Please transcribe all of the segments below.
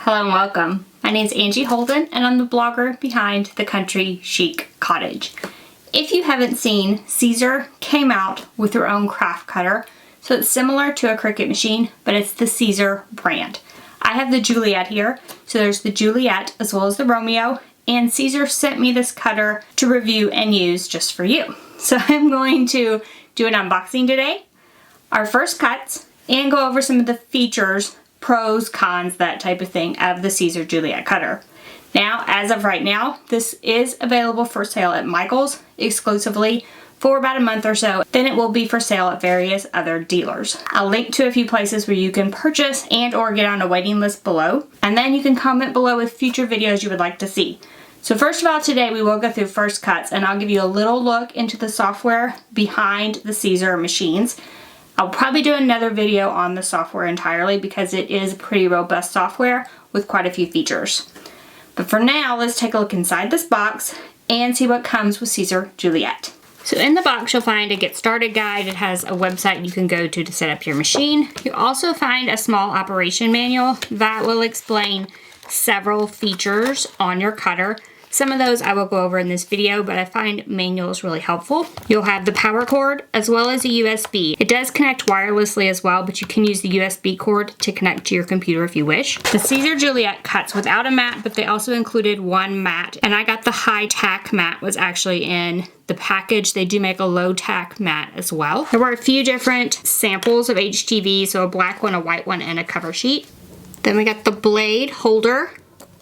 Hello and welcome. My name is Angie Holden and I'm the blogger behind The Country Chic Cottage. If you haven't seen, Siser came out with their own craft cutter. So it's similar to a Cricut machine, but it's the Siser brand. I have the Juliet here. So there's the Juliet as well as the Romeo. And Siser sent me this cutter to review and use just for you. So I'm going to do an unboxing today, our first cuts, and go over some of the features, pros, cons, that type of thing of the Siser Juliet cutter. Now, as of right now, this is available for sale at Michael's exclusively for about a month or so. Then it will be for sale at various other dealers. I'll link to a few places where you can purchase and or get on a waiting list below. And then you can comment below with future videos you would like to see. So first of all, today we will go through first cuts and I'll give you a little look into the software behind the Siser machines. I'll probably do another video on the software entirely because it is pretty robust software with quite a few features. But for now, let's take a look inside this box and see what comes with Siser Juliet. So in the box, you'll find a get started guide. It has a website you can go to set up your machine. You'll also find a small operation manual that will explain several features on your cutter. Some of those I will go over in this video, but I find manuals really helpful. You'll have the power cord as well as a USB. It does connect wirelessly as well, but you can use the USB cord to connect to your computer if you wish. The Siser Juliet cuts without a mat, but they also included one mat, and I got the high tack mat was actually in the package. They do make a low tack mat as well. There were a few different samples of HTV, so a black one, a white one, and a cover sheet. Then we got the blade holder,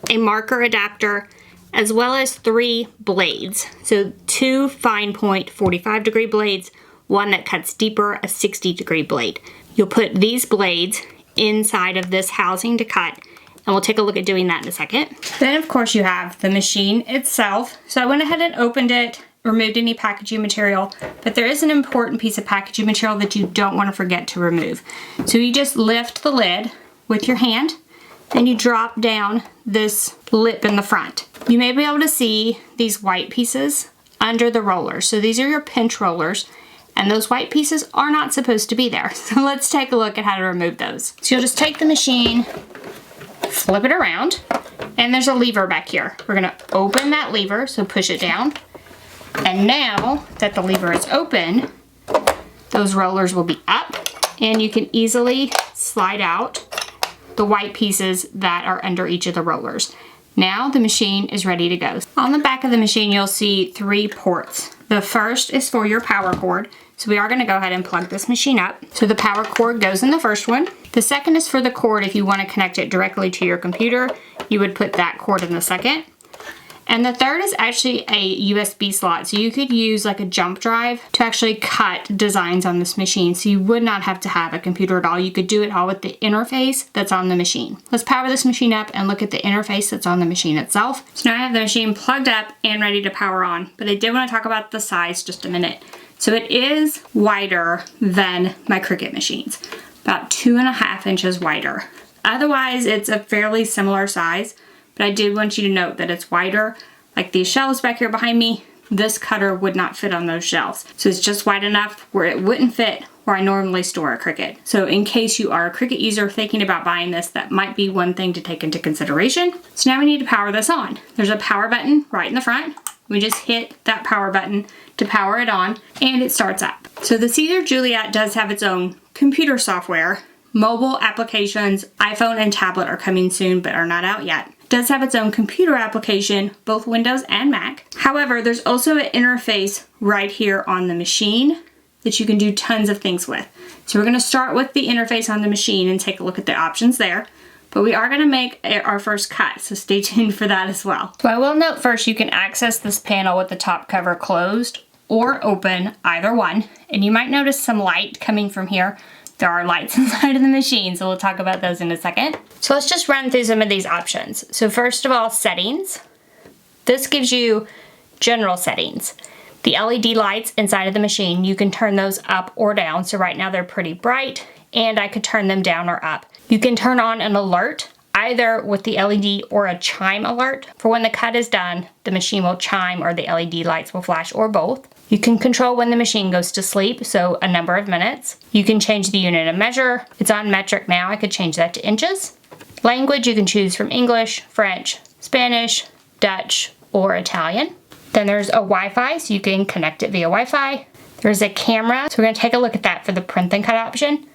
a marker adapter, as well as 3 blades. So 2 fine point 45-degree blades, one that cuts deeper, a 60-degree blade. You'll put these blades inside of this housing to cut, and we'll take a look at doing that in a second. Then of course you have the machine itself. So I went ahead and opened it, removed any packaging material, but there is an important piece of packaging material that you don't want to forget to remove. So you just lift the lid with your hand, and you drop down this lip in the front. You may be able to see these white pieces under the rollers. So these are your pinch rollers, and those white pieces are not supposed to be there. So let's take a look at how to remove those. So you'll just take the machine, flip it around, and there's a lever back here. We're gonna open that lever, so push it down. And now that the lever is open, those rollers will be up, and you can easily slide out the white pieces that are under each of the rollers. Now the machine is ready to go. On the back of the machine, you'll see 3 ports. The first is for your power cord. So we are gonna go ahead and plug this machine up. So the power cord goes in the first one. The second is for the cord. If you wanna connect it directly to your computer, you would put that cord in the second. And the third is actually a USB slot. So you could use like a jump drive to actually cut designs on this machine. So you would not have to have a computer at all. You could do it all with the interface that's on the machine. Let's power this machine up and look at the interface that's on the machine itself. So now I have the machine plugged up and ready to power on, but I did want to talk about the size just a minute. So it is wider than my Cricut machines, about 2.5 inches wider. Otherwise, it's a fairly similar size. But I did want you to note that it's wider. Like these shelves back here behind me, this cutter would not fit on those shelves. So it's just wide enough where it wouldn't fit where I normally store a Cricut. So in case you are a Cricut user thinking about buying this, that might be one thing to take into consideration. So now we need to power this on. There's a power button right in the front. We just hit that power button to power it on and it starts up. So the Siser Juliet does have its own computer software. Mobile applications, iPhone and tablet are coming soon but are not out yet. Does have its own computer application, both Windows and Mac. However, there's also an interface right here on the machine that you can do tons of things with. So we're gonna start with the interface on the machine and take a look at the options there. But we are gonna make our first cut, so stay tuned for that as well. So I will note first, you can access this panel with the top cover closed or open, either one. And you might notice some light coming from here. There are lights inside of the machine, so we'll talk about those in a second. So let's just run through some of these options. So first of all, settings. This gives you general settings. The LED lights inside of the machine, you can turn those up or down. So right now they're pretty bright, and I could turn them down or up. You can turn on an alert, either with the LED or a chime alert. For when the cut is done, the machine will chime or the LED lights will flash, or both. You can control when the machine goes to sleep, so a number of minutes. You can change the unit of measure. It's on metric now. I could change that to inches. Language, you can choose from English, French, Spanish, Dutch, or Italian. Then there's a Wi-Fi, so you can connect it via Wi-Fi. There's a camera, so we're gonna take a look at that for the print and cut option.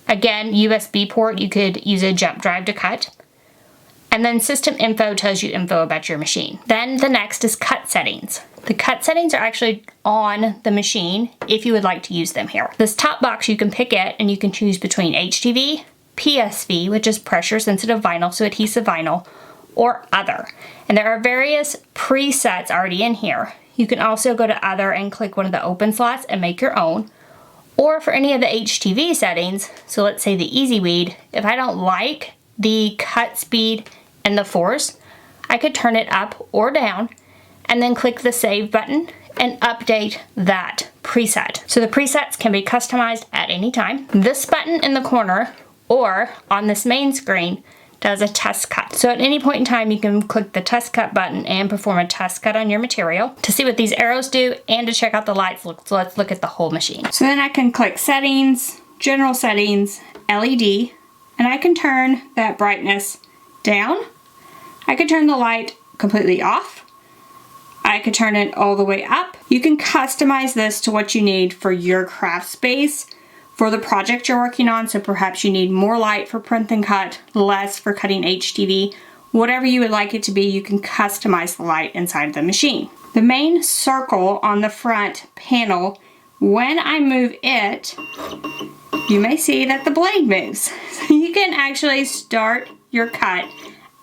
Again, USB port, you could use a jump drive to cut. And then system info tells you info about your machine. Then the next is cut settings. The cut settings are actually on the machine if you would like to use them here. This top box, you can pick it and you can choose between HTV, PSV, which is pressure sensitive vinyl, so adhesive vinyl, or other. And there are various presets already in here. You can also go to other and click one of the open slots and make your own. Or for any of the HTV settings, so let's say the Easy Weed, if I don't like the cut speed and the force, I could turn it up or down and then click the save button and update that preset. So the presets can be customized at any time. This button in the corner or on this main screen does a test cut. So at any point in time, you can click the test cut button and perform a test cut on your material to see what these arrows do and to check out the lights. So let's look at the whole machine. So then I can click settings, general settings, LED, and I can turn that brightness down. I could turn the light completely off. I could turn it all the way up. You can customize this to what you need for your craft space, for the project you're working on. So perhaps you need more light for print and cut, less for cutting HTV. Whatever you would like it to be, you can customize the light inside the machine. The main circle on the front panel, when I move it, you may see that the blade moves. So you can actually start your cut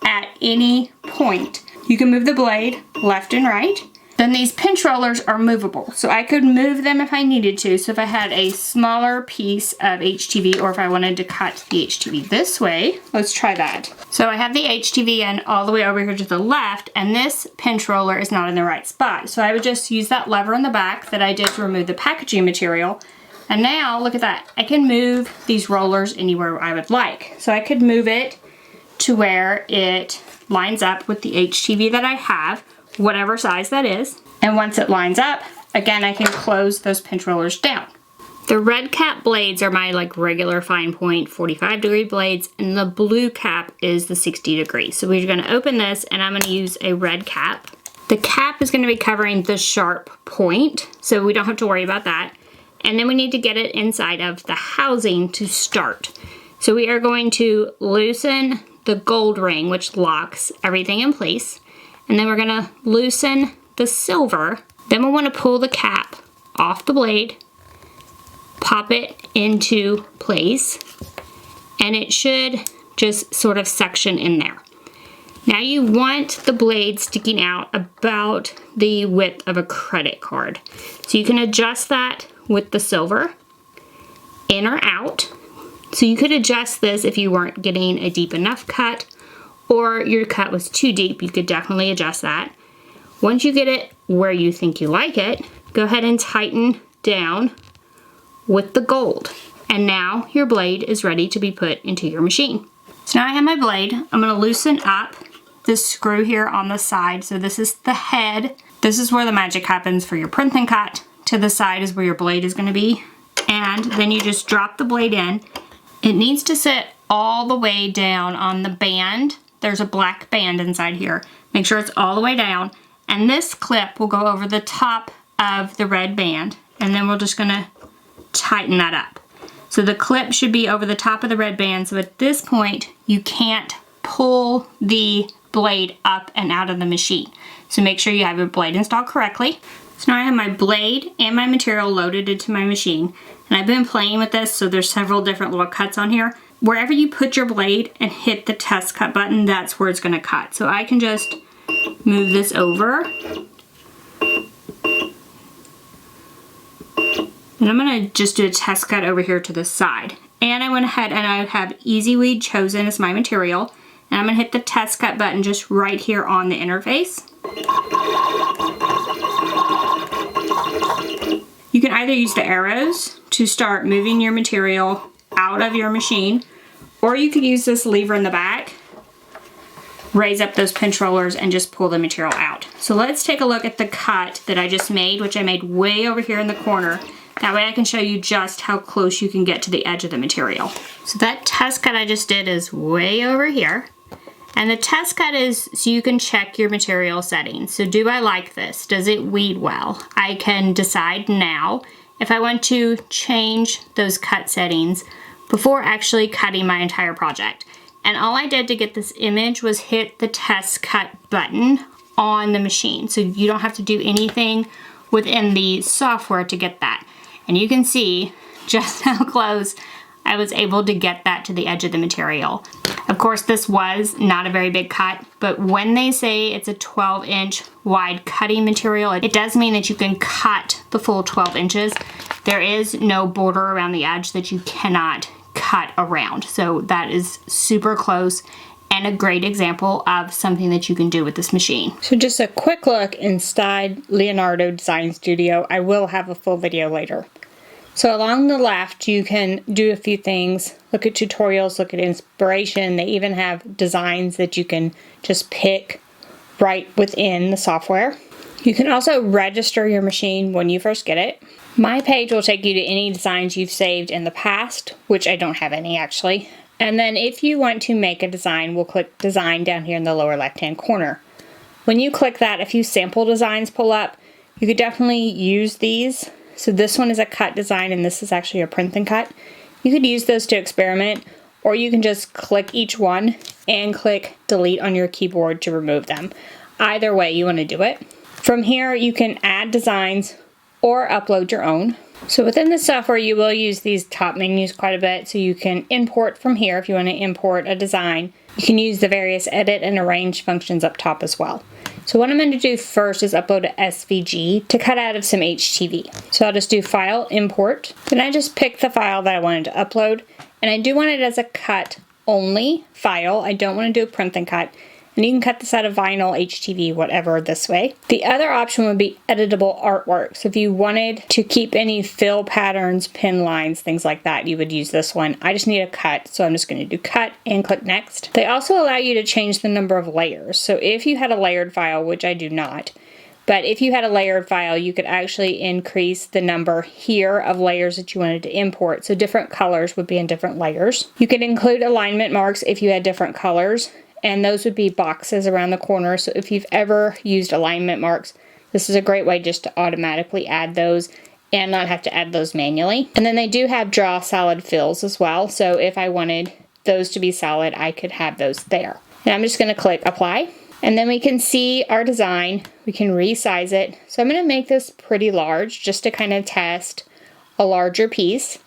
at any point. You can move the blade left and right. Then these pinch rollers are movable, so I could move them if I needed to. So if I had a smaller piece of HTV or if I wanted to cut the HTV this way, let's try that. So I have the HTV in all the way over here to the left, and this pinch roller is not in the right spot. So I would just use that lever in the back that I did to remove the packaging material. And now, look at that. I can move these rollers anywhere I would like. So I could move it to where it lines up with the HTV that I have, whatever size that is. And once it lines up, again, I can close those pinch rollers down. The red cap blades are my regular fine point 45-degree blades, and the blue cap is the 60 degree. So we're gonna open this and I'm gonna use a red cap. The cap is gonna be covering the sharp point, so we don't have to worry about that. And then we need to get it inside of the housing to start. So we are going to loosen the gold ring, which locks everything in place. And then we're gonna loosen the silver. Then we wanna pull the cap off the blade, pop it into place, and it should just sort of section in there. Now you want the blade sticking out about the width of a credit card. So you can adjust that with the silver, in or out. So you could adjust this if you weren't getting a deep enough cut, or your cut was too deep, you could definitely adjust that. Once you get it where you think you like it, go ahead and tighten down with the gold. And now your blade is ready to be put into your machine. So now I have my blade. I'm gonna loosen up this screw here on the side. So this is the head. This is where the magic happens for your print and cut. To the side is where your blade is gonna be. And then you just drop the blade in. It needs to sit all the way down on the band. There's a black band inside here. Make sure it's all the way down. And this clip will go over the top of the red band. And then we're just gonna tighten that up. So the clip should be over the top of the red band. So at this point, you can't pull the blade up and out of the machine. So make sure you have your blade installed correctly. So now I have my blade and my material loaded into my machine. And I've been playing with this, so there's several different little cuts on here. Wherever you put your blade and hit the test cut button, that's where it's gonna cut. So I can just move this over. And I'm gonna just do a test cut over here to the side. And I went ahead and I have Easy Weed chosen as my material. And I'm gonna hit the test cut button just right here on the interface. You can either use the arrows to start moving your material out of your machine, or you could use this lever in the back, raise up those pinch rollers, and just pull the material out. So let's take a look at the cut that I just made, which I made way over here in the corner. That way I can show you just how close you can get to the edge of the material. So that test cut I just did is way over here. And the test cut is so you can check your material settings. So do I like this? Does it weed well? I can decide now if I want to change those cut settings before actually cutting my entire project. And all I did to get this image was hit the test cut button on the machine. So you don't have to do anything within the software to get that. And you can see just how close I was able to get that to the edge of the material. Of course, this was not a very big cut, but when they say it's a 12-inch wide cutting material, it does mean that you can cut the full 12 inches. There is no border around the edge that you cannot cut around. So that is super close and a great example of something that you can do with this machine. So just a quick look inside Leonardo Design Studio. I will have a full video later. So along the left, you can do a few things, look at tutorials, look at inspiration. They even have designs that you can just pick right within the software. You can also register your machine when you first get it. My page will take you to any designs you've saved in the past, which I don't have any actually. And then if you want to make a design, we'll click design down here in the lower left-hand corner. When you click that, a few sample designs pull up. You could definitely use these. So this one is a cut design and this is actually a print and cut. You could use those to experiment, or you can just click each one and click delete on your keyboard to remove them. Either way you want to do it. From here you can add designs or upload your own. So within the software you will use these top menus quite a bit, so you can import from here if you want to import a design. You can use the various edit and arrange functions up top as well. So what I'm going to do first is upload a SVG to cut out of some HTV. So I'll just do File, Import. Then I just pick the file that I wanted to upload. And I do want it as a cut only file. I don't want to do a print and cut. And you can cut this out of vinyl, HTV, whatever this way. The other option would be editable artwork. So if you wanted to keep any fill patterns, pin lines, things like that, you would use this one. I just need a cut, so I'm just going to do cut and click next. They also allow you to change the number of layers. So if you had a layered file, which I do not, but if you had a layered file, you could actually increase the number here of layers that you wanted to import. So different colors would be in different layers. You could include alignment marks if you had different colors. And those would be boxes around the corner. So if you've ever used alignment marks, this is a great way just to automatically add those and not have to add those manually. And then they do have draw solid fills as well. So if I wanted those to be solid, I could have those there. Now I'm just going to click apply. And then we can see our design. We can resize it. So I'm going to make this pretty large just to kind of test a larger piece.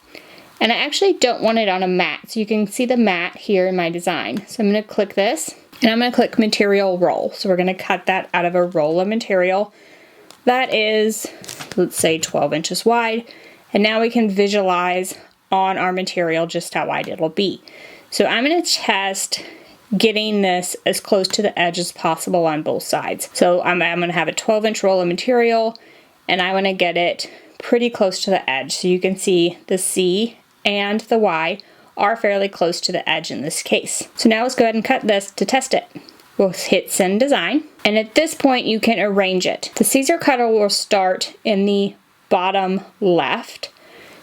And I actually don't want it on a mat, so you can see the mat here in my design. So I'm going to click this, and I'm going to click Material Roll. So we're going to cut that out of a roll of material. That is, let's say 12 inches wide. And now we can visualize on our material just how wide it'll be. So I'm going to test getting this as close to the edge as possible on both sides. So I'm going to have a 12-inch roll of material, and I want to get it pretty close to the edge. So you can see the C and the Y are fairly close to the edge in this case. So now let's go ahead and cut this to test it. We'll hit Send Design, and at this point you can arrange it. The Siser cutter will start in the bottom left,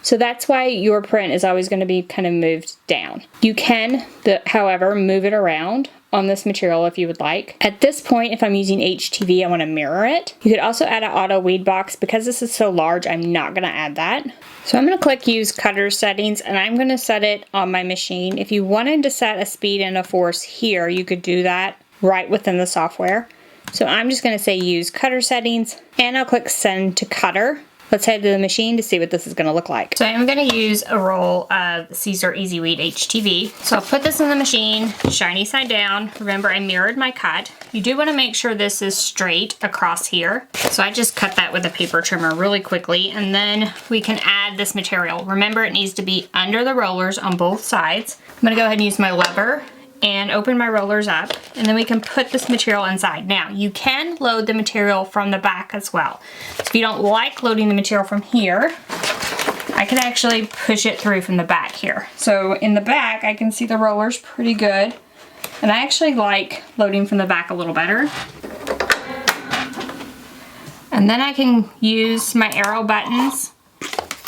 so that's why your print is always going to be kind of moved down. You can, however, move it around on this material if you would like. At this point, if I'm using HTV, I want to mirror it. You could also add an auto weed box. Because this is so large, I'm not going to add that. So I'm going to click Use Cutter Settings, and I'm going to set it on my machine. If you wanted to set a speed and a force here, you could do that right within the software. So I'm just going to say Use Cutter Settings, and I'll click Send to Cutter. Let's head to the machine to see what this is going to look like. So I'm going to use a roll of Siser Easy Weed HTV. So I'll put this in the machine, shiny side down. Remember, I mirrored my cut. You do want to make sure this is straight across here. So I just cut that with a paper trimmer really quickly, and then we can add this material. Remember, it needs to be under the rollers on both sides. I'm going to go ahead and use my lever and open my rollers up, and then we can put this material inside. Now, you can load the material from the back as well. So if you don't like loading the material from here, I can actually push it through from the back here. So in the back, I can see the rollers pretty good, and I actually like loading from the back a little better. And then I can use my arrow buttons,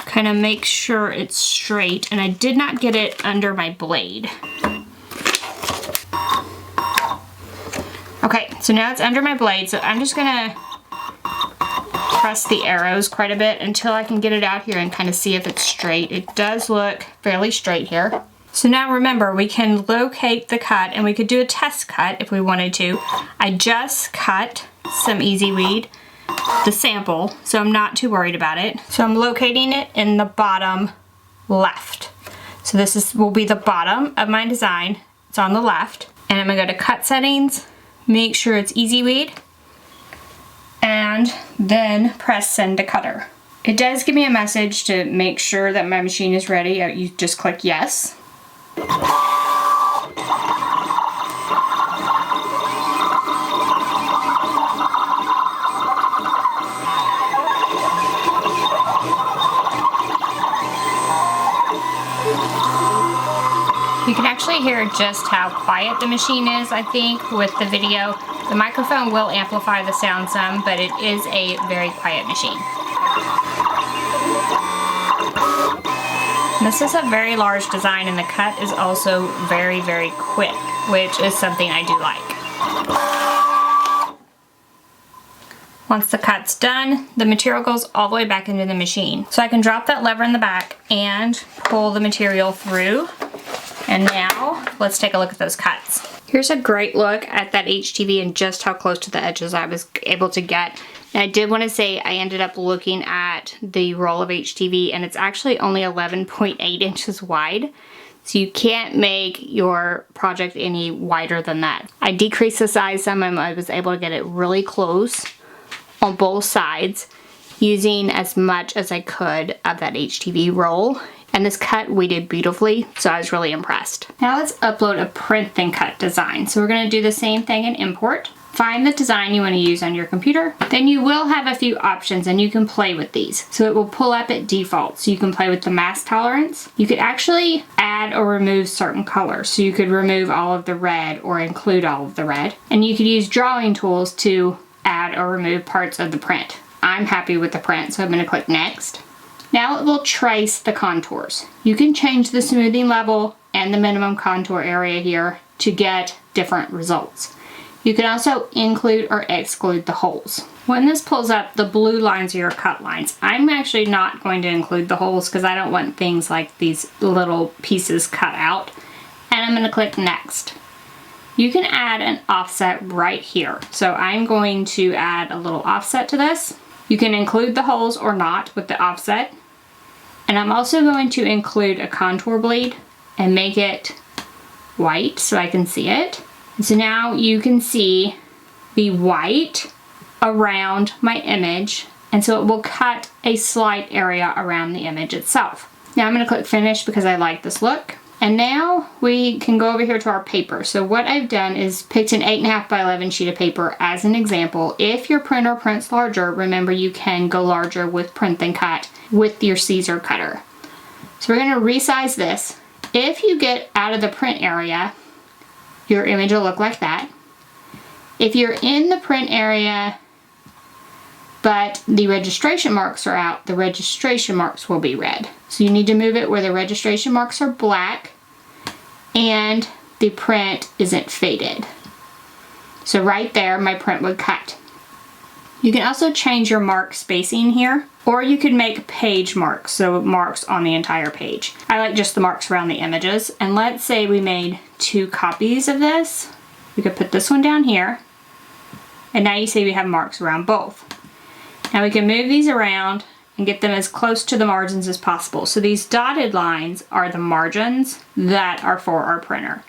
kind of make sure it's straight, and I did not get it under my blade. So now it's under my blade, so I'm just gonna press the arrows quite a bit until I can get it out here and kind of see if it's straight. It does look fairly straight here. So now remember, we can locate the cut and we could do a test cut if we wanted to. I just cut some Easy Weed, the sample, so I'm not too worried about it. So I'm locating it in the bottom left. So this will be the bottom of my design. It's on the left. And I'm gonna go to cut settings, make sure it's Easy Weed, and then press send to cutter. It does give me a message to make sure that my machine is ready. You just click yes. You can actually hear just how quiet the machine is, I think, with the video. The microphone will amplify the sound some, but it is a very quiet machine. This is a very large design, and the cut is also very, very quick, which is something I do like. Once the cut's done, the material goes all the way back into the machine. So I can drop that lever in the back and pull the material through. And now, let's take a look at those cuts. Here's a great look at that HTV and just how close to the edges I was able to get. And I did want to say I ended up looking at the roll of HTV, and it's actually only 11.8 inches wide. So you can't make your project any wider than that. I decreased the size some and I was able to get it really close on both sides using as much as I could of that HTV roll. And this cut we did beautifully, so I was really impressed. Now let's upload a print then cut design. So we're gonna do the same thing in import. Find the design you wanna use on your computer. Then you will have a few options and you can play with these. So it will pull up at default. So you can play with the mask tolerance. You could actually add or remove certain colors. So you could remove all of the red or include all of the red. And you could use drawing tools to add or remove parts of the print. I'm happy with the print, so I'm gonna click next. Now it will trace the contours. You can change the smoothing level and the minimum contour area here to get different results. You can also include or exclude the holes. When this pulls up, the blue lines are your cut lines. I'm actually not going to include the holes because I don't want things like these little pieces cut out. And I'm gonna click next. You can add an offset right here. So I'm going to add a little offset to this. You can include the holes or not with the offset. And I'm also going to include a contour bleed and make it white so I can see it. And so now you can see the white around my image, and so it will cut a slight area around the image itself. Now I'm going to click finish because I like this look. And now we can go over here to our paper. So what I've done is picked an 8.5 by 11 sheet of paper as an example. If your printer prints larger, remember you can go larger with print then cut with your Siser cutter. So we're going to resize this. If you get out of the print area, your image will look like that. If you're in the print area but the registration marks are out, the registration marks will be red. So you need to move it where the registration marks are black and the print isn't faded. So right there, my print would cut. You can also change your mark spacing here, or you could make page marks, so marks on the entire page. I like just the marks around the images. And let's say we made 2 copies of this. We could put this one down here. And now you see we have marks around both. Now we can move these around and get them as close to the margins as possible. So these dotted lines are the margins that are for our printer.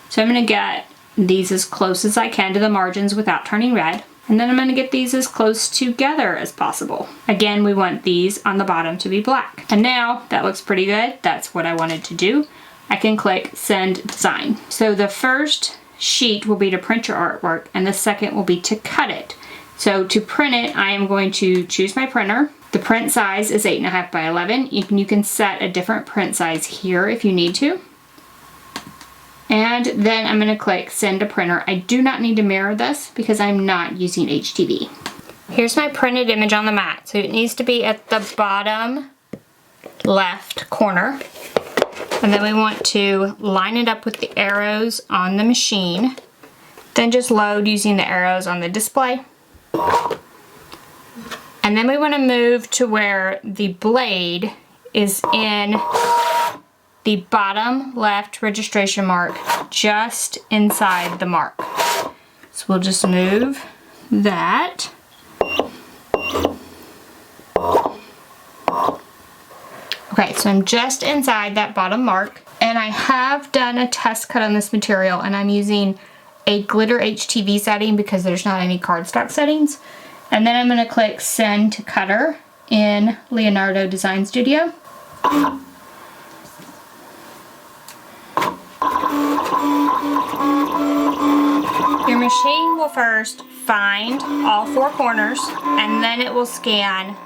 So I'm gonna get these as close as I can to the margins without turning red. And then I'm gonna get these as close together as possible. Again, we want these on the bottom to be black. And now that looks pretty good. That's what I wanted to do. I can click send design. So the first sheet will be to print your artwork and the second will be to cut it. So to print it, I am going to choose my printer. The print size is 8.5 by 11. You can set a different print size here if you need to. And then I'm going to click send to printer. I do not need to mirror this because I'm not using HTV. Here's my printed image on the mat. So it needs to be at the bottom left corner. And then we want to line it up with the arrows on the machine Then just load using the arrows on the display. And then we want to move to where the blade is in the bottom left registration mark, just inside the mark. So we'll just move that. Okay, so I'm just inside that bottom mark, and I have done a test cut on this material, and I'm using a glitter HTV setting because there's not any cardstock settings. And then I'm going to click Send to Cutter in Leonardo Design Studio. Your machine will first find all four corners, and then it will scan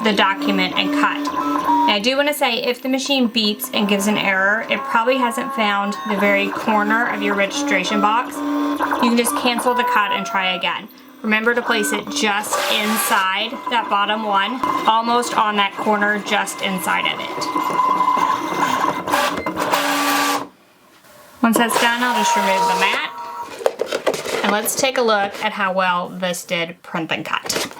the document and cut. Now, I do want to say, if the machine beeps and gives an error, it probably hasn't found the very corner of your registration box. You can just cancel the cut and try again. Remember to place it just inside that bottom one, almost on that corner, just inside of it. Once that's done, I'll just remove the mat. And let's take a look at how well this did print and cut.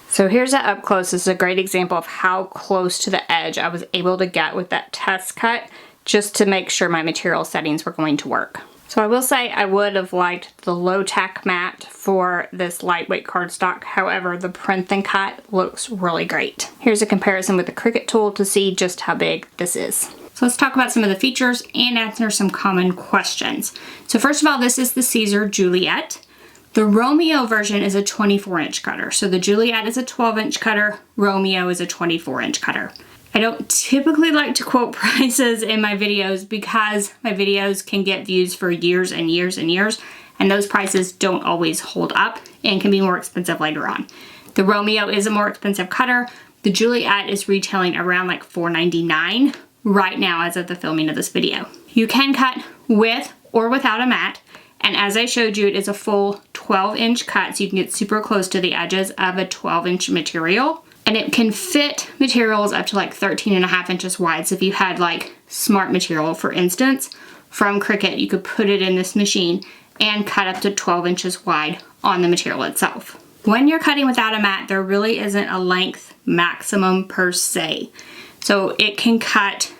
So here's that up close. This is a great example of how close to the edge I was able to get with that test cut, just to make sure my material settings were going to work. So I will say I would have liked the low tack mat for this lightweight cardstock. However, the print and cut looks really great. Here's a comparison with the Cricut tool to see just how big this is. So let's talk about some of the features and answer some common questions. So first of all, this is the Siser Juliet. The Romeo version is a 24-inch cutter. So the Juliet is a 12-inch cutter, Romeo is a 24-inch cutter. I don't typically like to quote prices in my videos because my videos can get views for years and years and years, and those prices don't always hold up and can be more expensive later on. The Romeo is a more expensive cutter. The Juliet is retailing around like $4.99 right now as of the filming of this video. You can cut with or without a mat, and as I showed you, it is a full 12-inch cut, so you can get super close to the edges of a 12-inch material. And it can fit materials up to like 13.5 inches wide. So if you had like smart material, for instance, from Cricut, you could put it in this machine and cut up to 12 inches wide on the material itself. When you're cutting without a mat, there really isn't a length maximum per se. So it can cut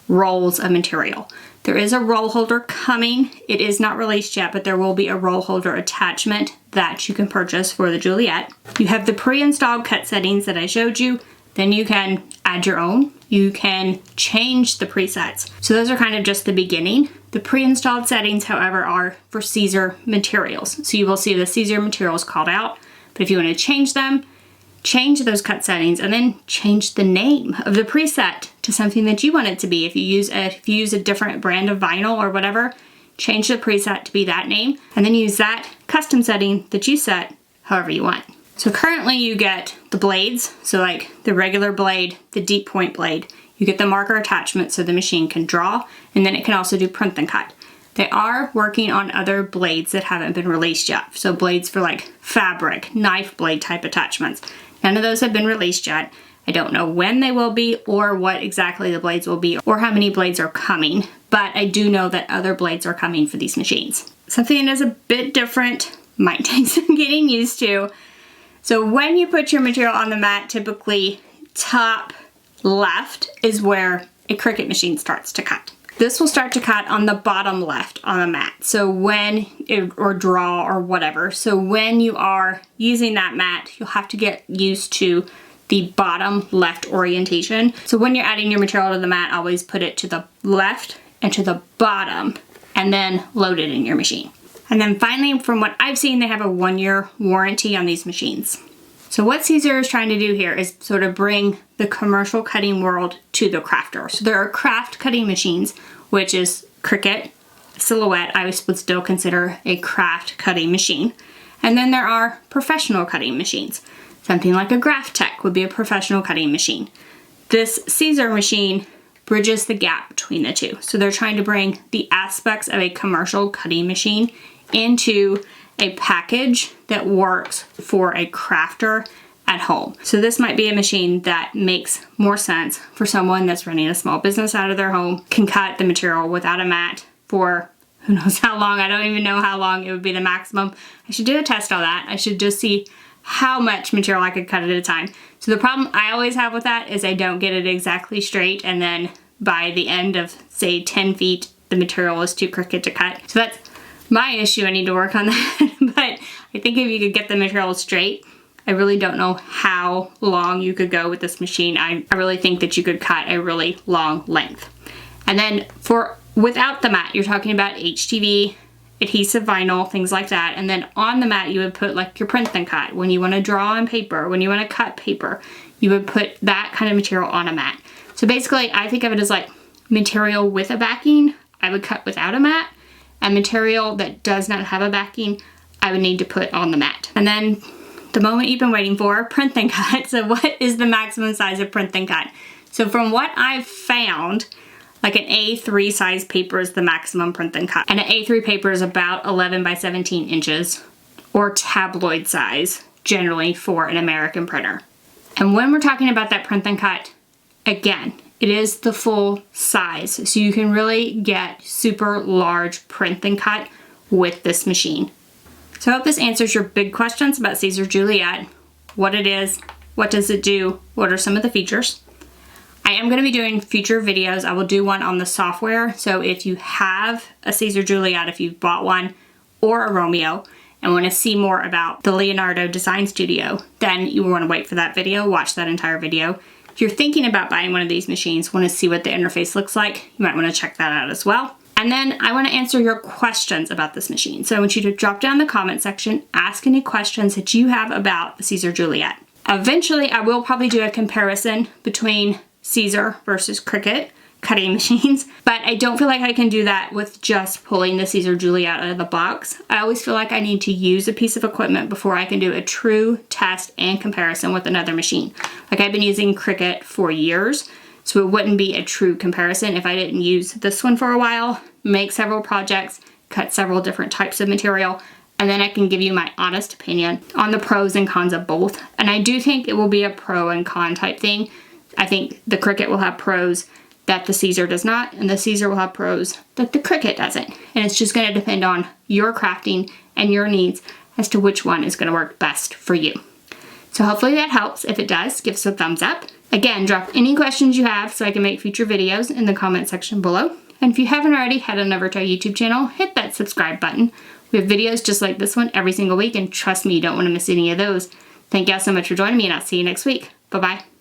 rolls of material. There is a roll holder coming. It is not released yet, but there will be a roll holder attachment that you can purchase for the Juliet. You have the pre-installed cut settings that I showed you. Then you can add your own. You can change the presets. So those are kind of just the beginning. The pre-installed settings, however, are for Siser materials. So you will see the Siser materials called out. But if you want to change them, change those cut settings and then change the name of the preset to something that you want it to be. If you use a different brand of vinyl or whatever, change the preset to be that name and then use that custom setting that you set however you want. So currently you get the blades, so like the regular blade, the deep point blade. You get the marker attachment so the machine can draw, and then it can also do print and cut. They are working on other blades that haven't been released yet. So blades for like fabric, knife blade type attachments. None of those have been released yet. I don't know when they will be or what exactly the blades will be or how many blades are coming, but I do know that other blades are coming for these machines. Something that is a bit different, might take some getting used to. So when you put your material on the mat, typically top left is where a Cricut machine starts to cut. This will start to cut on the bottom left on the mat. So or draw or whatever. So when you are using that mat, you'll have to get used to the bottom left orientation. So when you're adding your material to the mat, always put it to the left and to the bottom and then load it in your machine. And then finally, from what I've seen, they have a 1-year warranty on these machines. So what Siser is trying to do here is sort of bring the commercial cutting world to the crafter. So there are craft cutting machines, which is Cricut, Silhouette, I would still consider a craft cutting machine. And then there are professional cutting machines. Something like a Graph Tech would be a professional cutting machine. This Siser machine bridges the gap between the two. So they're trying to bring the aspects of a commercial cutting machine into a package that works for a crafter at home. So this might be a machine that makes more sense for someone that's running a small business out of their home, can cut the material without a mat for who knows how long. I don't even know how long it would be the maximum. I should do a test on that. I should just see how much material I could cut at a time. So the problem I always have with that is I don't get it exactly straight, and then by the end of, say, 10 feet, the material is too crooked to cut. So that's my issue. I need to work on that. But I think if you could get the material straight, I really don't know how long you could go with this machine. I really think that you could cut a really long length. And then for without the mat, you're talking about HTV, adhesive vinyl, things like that. And then on the mat, you would put like your print and cut. When you want to draw on paper, when you want to cut paper, you would put that kind of material on a mat. So basically, I think of it as like material with a backing, I would cut without a mat, and material that does not have a backing, I would need to put on the mat. And then the moment you've been waiting for, print and cut. So what is the maximum size of print and cut? So from what I've found, like an A3 size paper is the maximum print and cut. And an A3 paper is about 11 by 17 inches, or tabloid size, generally for an American printer. And when we're talking about that print and cut, again, it is the full size. So you can really get super large print and cut with this machine. So I hope this answers your big questions about Siser Juliet, what it is, what does it do, what are some of the features. I am going to be doing future videos. I will do one on the software. So if you have a Siser Juliet, if you've bought one, or a Romeo, and want to see more about the Leonardo Design Studio, then you will want to wait for that video, watch that entire video. If you're thinking about buying one of these machines, want to see what the interface looks like, you might want to check that out as well. And then I want to answer your questions about this machine. So I want you to drop down the comment section, ask any questions that you have about the Siser Juliet. Eventually, I will probably do a comparison between Siser versus Cricut cutting machines, but I don't feel like I can do that with just pulling the Siser Juliet out of the box. I always feel like I need to use a piece of equipment before I can do a true test and comparison with another machine. Like I've been using Cricut for years, so it wouldn't be a true comparison if I didn't use this one for a while, make several projects, cut several different types of material, and then I can give you my honest opinion on the pros and cons of both. And I do think it will be a pro and con type thing. I think the Cricut will have pros that the Siser does not, and the Siser will have pros that the Cricut doesn't. And it's just going to depend on your crafting and your needs as to which one is going to work best for you. So hopefully that helps. If it does, give us a thumbs up. Again, drop any questions you have so I can make future videos in the comment section below. And if you haven't already, head on over to our YouTube channel, hit that subscribe button. We have videos just like this one every single week, and trust me, you don't want to miss any of those. Thank y'all so much for joining me, and I'll see you next week. Bye-bye.